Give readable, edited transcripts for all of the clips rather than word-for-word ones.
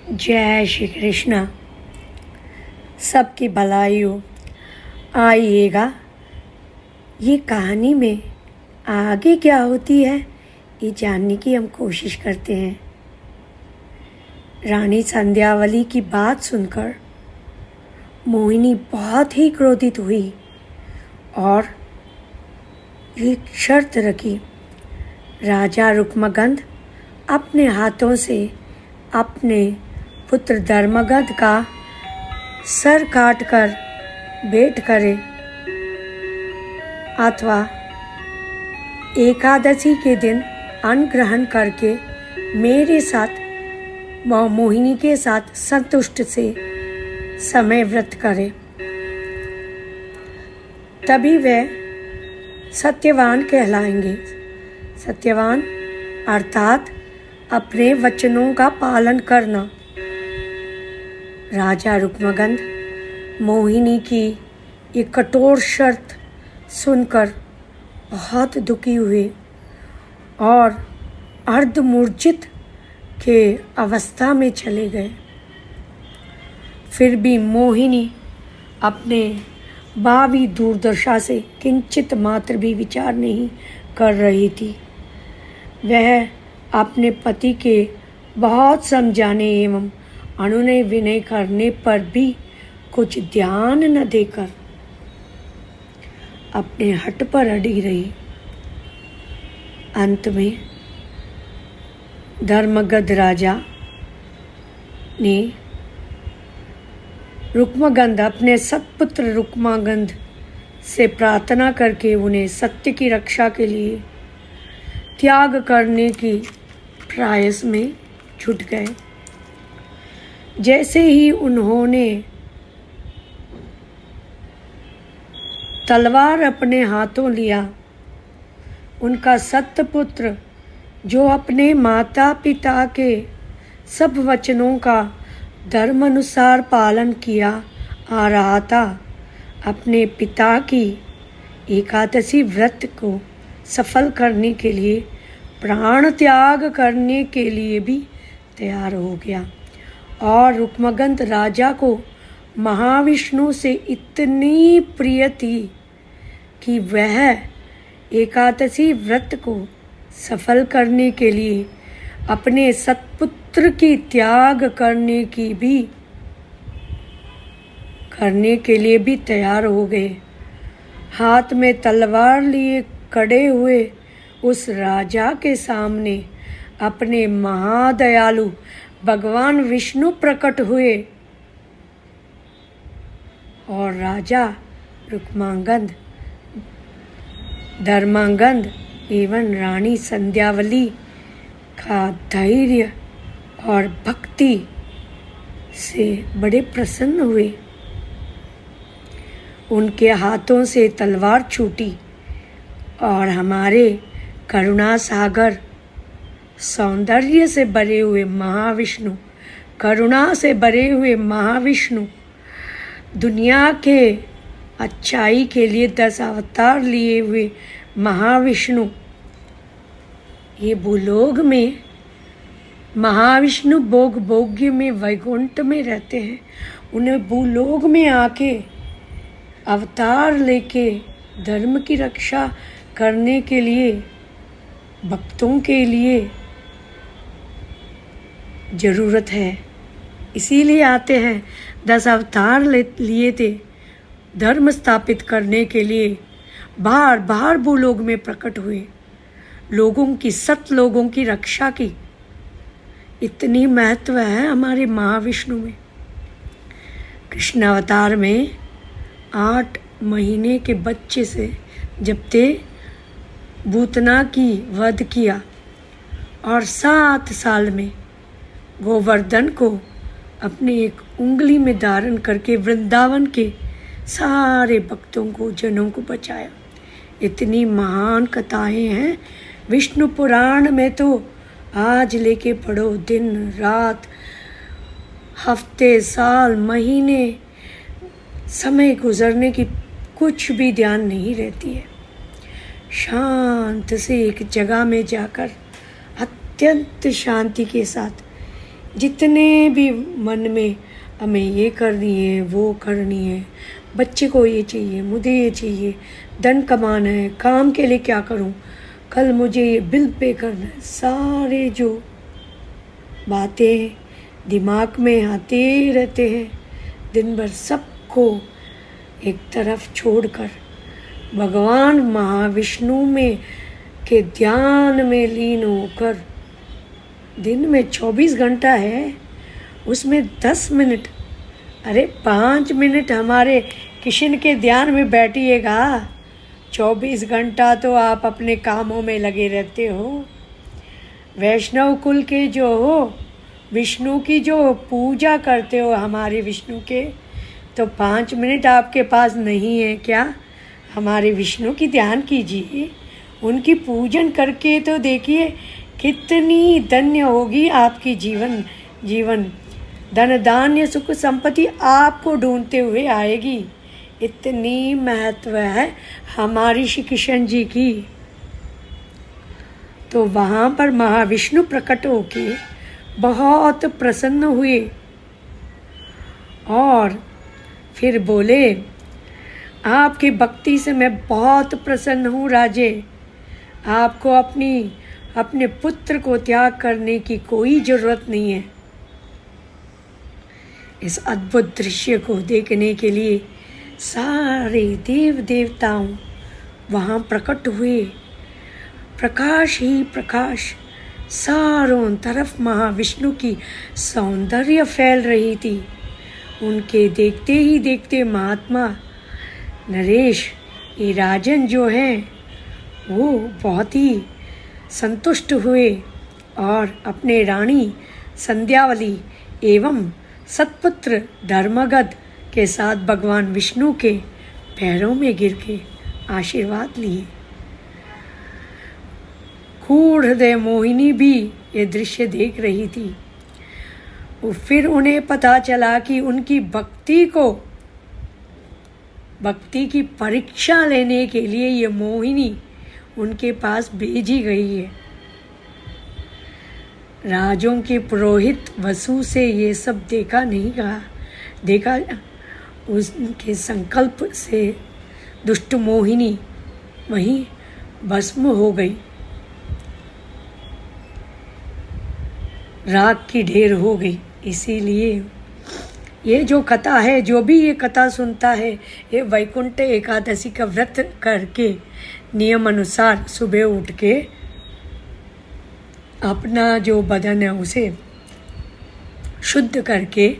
जय श्री कृष्ण। सबकी भलाई हो। आइएगा ये कहानी में आगे क्या होती है ये जानने की हम कोशिश करते हैं। रानी संध्यावली की बात सुनकर मोहिनी बहुत ही क्रोधित हुई और एक शर्त रखी। राजा रुक्मगंध अपने हाथों से अपने पुत्र धर्मगंध का सर काटकर भेंट करे अथवा एकादशी के दिन अन्न ग्रहण करके मेरे साथ मोहिनी के साथ संतुष्ट से समय व्रत करे, तभी वह सत्यवान कहलाएंगे। सत्यवान अर्थात अपने वचनों का पालन करना। राजा रुक्मगंध मोहिनी की ये कठोर शर्त सुनकर बहुत दुखी हुए और अर्धमूर्छित के अवस्था में चले गए। फिर भी मोहिनी अपने भावी दुर्दशा से किंचित मात्र भी विचार नहीं कर रही थी। वह अपने पति के बहुत समझाने एवं अनुनय विनय करने पर भी कुछ ध्यान न देकर अपने हट पर अड़ी रही। अंत में धर्मगंध राजा ने रुक्मगंध अपने सत्पुत्र रुक्मागंध से प्रार्थना करके उन्हें सत्य की रक्षा के लिए त्याग करने की प्रयास में जुट गए। जैसे ही उन्होंने तलवार अपने हाथों लिया, उनका सत्पुत्र जो अपने माता पिता के सब वचनों का धर्म अनुसार पालन किया आ रहा था, अपने पिता की एकादशी व्रत को सफल करने के लिए प्राण त्याग करने के लिए भी तैयार हो गया। और रुक्मगंध राजा को महाविष्णु से इतनी प्रिय थी कि वह एकादशी व्रत को सफल करने के लिए अपने सत्पुत्र की त्याग करने के लिए भी तैयार हो गए। हाथ में तलवार लिए खड़े हुए उस राजा के सामने अपने महादयालु भगवान विष्णु प्रकट हुए और राजा रुक्मागंध, धर्मागंध एवं रानी संध्यावली का धैर्य और भक्ति से बड़े प्रसन्न हुए। उनके हाथों से तलवार छूटी और हमारे करुणा सागर सौंदर्य से भरे हुए महाविष्णु, करुणा से भरे हुए महाविष्णु, दुनिया के अच्छाई के लिए 10 अवतार लिए हुए महाविष्णु, ये भूलोक में महाविष्णु भोग्य में वैकुंठ में रहते हैं। उन्हें भूलोक में आके अवतार लेके धर्म की रक्षा करने के लिए, भक्तों के लिए ज़रूरत है, इसीलिए आते हैं। 10 अवतार लिए थे धर्म स्थापित करने के लिए, बार बार भूलोक में प्रकट हुए, लोगों की, सत लोगों की रक्षा की। इतनी महत्व है हमारे महाविष्णु में। कृष्ण अवतार में 8 महीने के बच्चे से जब ते भूतना की वध किया और 7 साल में गोवर्धन को अपने एक उंगली में धारण करके वृंदावन के सारे भक्तों को, जनों को बचाया। इतनी महान कथाएं हैं विष्णु पुराण में, तो आज लेके पढ़ो, दिन रात, हफ्ते, साल, महीने, समय गुजरने की कुछ भी ध्यान नहीं रहती है। शांत से एक जगह में जाकर अत्यंत शांति के साथ जितने भी मन में हमें ये करनी है, वो करनी है, बच्चे को ये चाहिए, मुझे ये चाहिए, धन कमाना है, काम के लिए क्या करूं, कल मुझे ये बिल पे करना है, सारे जो बातें दिमाग में आते रहते हैं दिन भर, सबको एक तरफ छोड़कर भगवान महाविष्णु में के ध्यान में लीन होकर, दिन में 24 घंटा है, उसमें 10 मिनट, अरे 5 मिनट हमारे किशन के ध्यान में बैठिएगा। 24 घंटा तो आप अपने कामों में लगे रहते हो। वैष्णव कुल के जो हो, विष्णु की जो पूजा करते हो हमारे विष्णु के, तो 5 मिनट आपके पास नहीं है क्या? हमारे विष्णु की ध्यान कीजिए, उनकी पूजन करके तो देखिए कितनी धन्य होगी आपकी जीवन। धन धान्य सुख संपत्ति आपको ढूंढते हुए आएगी। इतनी महत्व है हमारी श्री कृष्ण जी की। तो वहाँ पर महाविष्णु प्रकट होके बहुत प्रसन्न हुए और फिर बोले, आपकी भक्ति से मैं बहुत प्रसन्न हूँ राजे। आपको अपने पुत्र को त्याग करने की कोई ज़रूरत नहीं है। इस अद्भुत दृश्य को देखने के लिए सारे देव देवताओं वहाँ प्रकट हुए। प्रकाश ही प्रकाश, चारों तरफ महाविष्णु की सौंदर्य फैल रही थी। उनके देखते ही देखते महात्मा नरेश, ये राजन जो हैं वो बहुत ही संतुष्ट हुए और अपने रानी संध्यावली एवं सत्पुत्र धर्मगद के साथ भगवान विष्णु के पैरों में गिर के आशीर्वाद लिए। क्रूर हृदय मोहिनी भी ये दृश्य देख रही थी। फिर उन्हें पता चला कि उनकी भक्ति की परीक्षा लेने के लिए ये मोहिनी उनके पास भेजी गई है। राजों के पुरोहित वसु से ये सब देखा उसके संकल्प से दुष्ट मोहिनी वहीं भस्म हो गई, राख की ढेर हो गई। इसीलिए ये जो कथा है, जो भी ये कथा सुनता है, ये वैकुंठ एकादशी का व्रत करके नियम अनुसार सुबह उठ के अपना जो बदन है उसे शुद्ध करके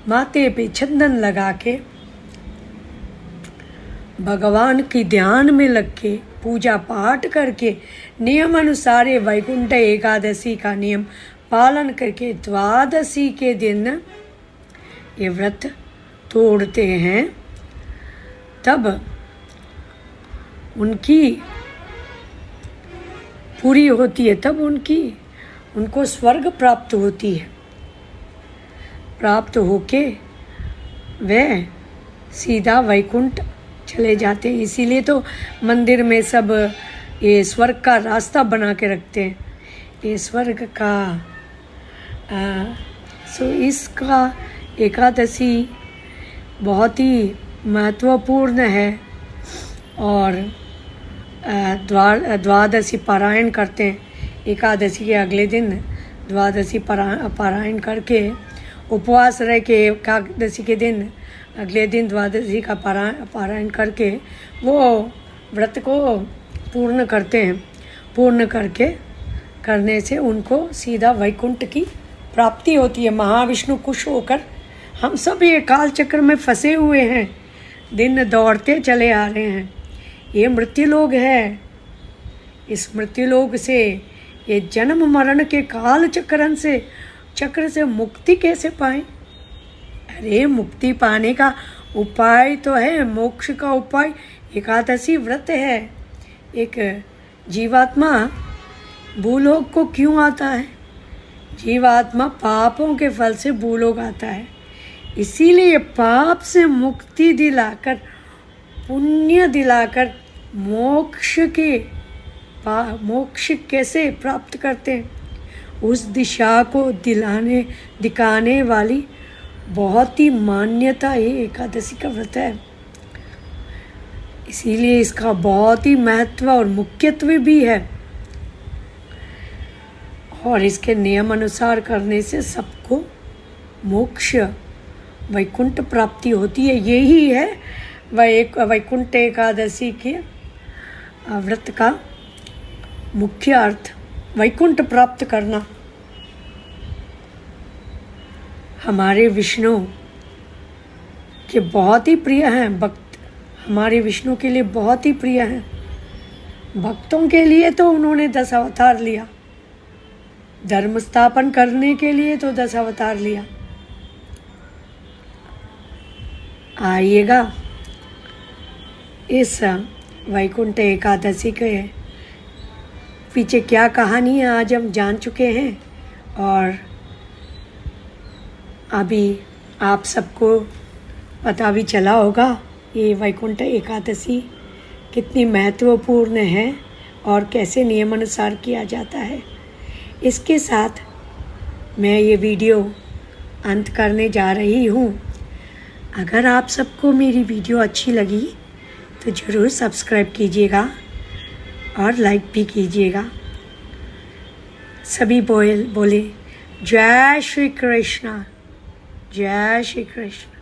माथे पे चंदन लगा के भगवान की ध्यान में लग के पूजा पाठ करके नियम अनुसार ये वैकुंठ एकादशी का नियम पालन करके द्वादशी के दिन ये व्रत तोड़ते हैं, तब उनकी पूरी होती है, तब उनको स्वर्ग प्राप्त होती है। प्राप्त होके वे सीधा वैकुंठ चले जाते हैं। इसीलिए तो मंदिर में सब ये स्वर्ग का रास्ता बना के रखते हैं, ये स्वर्ग का इसका एकादशी बहुत ही महत्वपूर्ण है। और द्वादशी पारायण करते हैं। एकादशी के अगले दिन द्वादशी पारायण करके उपवास रह के एकादशी के दिन अगले दिन द्वादशी का पारायण करके वो व्रत को पूर्ण करते हैं। पूर्ण करने से उनको सीधा वैकुंठ की प्राप्ति होती है। महाविष्णु खुश होकर, हम सब ये काल चक्र में फंसे हुए हैं, दिन दौड़ते चले आ रहे हैं। ये मृत्युलोक है, इस मृत्युलोक से, ये जन्म मरण के काल चक्र से मुक्ति कैसे पाएं? अरे मुक्ति पाने का उपाय तो है, मोक्ष का उपाय एकादशी व्रत है। एक जीवात्मा भूलोक को क्यों आता है? जीवात्मा पापों के फल से भूलोक आता है। इसीलिए पाप से मुक्ति दिलाकर, पुण्य दिलाकर मोक्ष कैसे प्राप्त करते हैं? उस दिशा को दिखाने वाली बहुत ही मान्यता ये एकादशी का व्रत है। इसीलिए इसका बहुत ही महत्व और मुख्यत्व भी है, और इसके नियम अनुसार करने से सबको मोक्ष वैकुंठ प्राप्ति होती है। यही है वैकुंठ एकादशी के व्रत का मुख्य अर्थ, वैकुंठ प्राप्त करना। हमारे विष्णु के बहुत ही प्रिय हैं भक्त, हमारे विष्णु के लिए बहुत ही प्रिय हैं। भक्तों के लिए तो उन्होंने 10 अवतार लिया, धर्म स्थापन करने के लिए तो 10 अवतार लिया। आइएगा इस वैकुंठ एकादशी के पीछे क्या कहानी है आज हम जान चुके हैं, और अभी आप सबको पता भी चला होगा ये वैकुंठ एकादशी कितनी महत्वपूर्ण है और कैसे नियमानुसार किया जाता है। इसके साथ मैं ये वीडियो अंत करने जा रही हूँ। अगर आप सबको मेरी वीडियो अच्छी लगी तो ज़रूर सब्सक्राइब कीजिएगा और लाइक भी कीजिएगा। सभी बोले जय श्री कृष्ण, जय श्री कृष्ण।